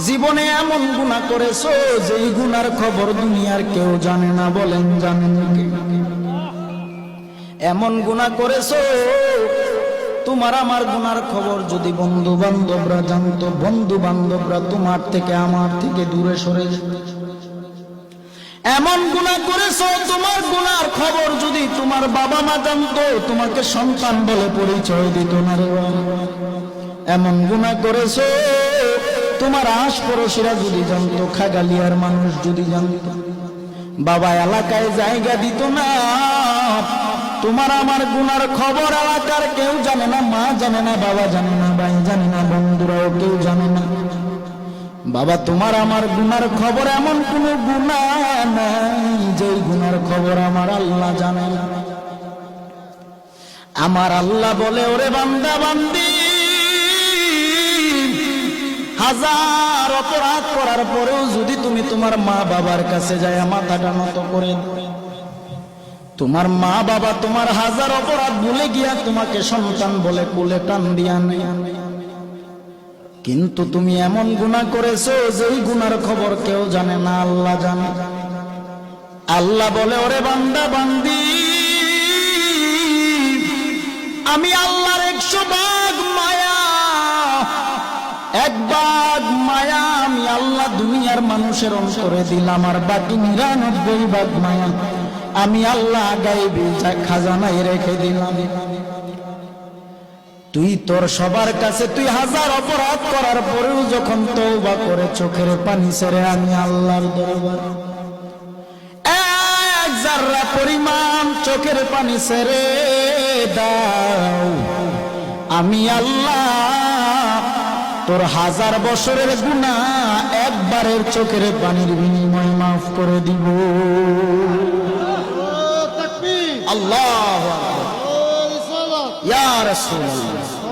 জীবনে এমন গুনাহ করেছো যেই গুনার খবর দুনিয়ার কেউ জানে না, বলেন জানেন কি? এমন গুনাহ করেছো তোমার আমার গুনার খবর যদি বন্ধু বান্ধবরা জানতো, বন্ধু বান্ধবরা তোমার থেকে আমার থেকে দূরে সরে যেত। এমন গুনাহ করেছো তোমার গুনার খবর যদি তোমার বাবা মা জানতো, তোমাকে সন্তান বলে পরিচয় দিত না রে। এমন গুনাহ করেছো তোমার আশপাশিরা যদি জানতো, খাগালিয়ার মানুষ যদি জানতো, বাবা এলাকায় জায়গা দিত না। তোমার আমার গুনার খবর এলাকার কেউ জানে না, মা জানে না, বাবা জানে না, ভাই জানে না, বন্ধুরাও কেউ জানে না। বাবা তোমার আমার গুনার খবর এমন কোন গুনাহ নাই যেই গুনার খবর আমার আল্লাহ জানে না। আমার আল্লাহ বলে, ওরে বান্দা বান্দি, হাজার অপরাধ করার পরেও যদি তুমি তোমার মা বাবার কাছে যায় মাথাটা নত করে, তোমার মা বাবা তোমার হাজার অপরাধ ভুলে গিয়া তোমাকে সন্তান বলে কোলে টান দিয়া নেয়, কিন্তু তুমি এমন গুনাহ করেছো যেই গুনার খবর কেউ জানে না, আল্লাহ জানে। আল্লাহ বলে, ওরে বান্দা বান্দি, আমি আল্লাহর 100 ভাগ মায়া, 1 ভাগ মায়া আমি আল্লাহ দুনিয়ার মানুষের অন্তরে দিলাম, আর বাকি 99 ভাগ মায়া আমি আল্লাহ গায়বী খাজানায় রেখে দিলাম। তুই তোর সবার কাছে তুই হাজার অপরাধ করার পরেও যখন তওবা করে চোখের পানি ছেড়ে আমি আল্লাহর দরবারে 1 জাররা পরিমাণ চোখের পানি ছেড়ে দাও, আমি আল্লাহ তোর 1000 বছরের গুনাহ একবারের চোখের পানির বিনিময়ে মাফ করে দিব। আল্লাহু আকবার, ইয়া রাসূলুল্লাহ।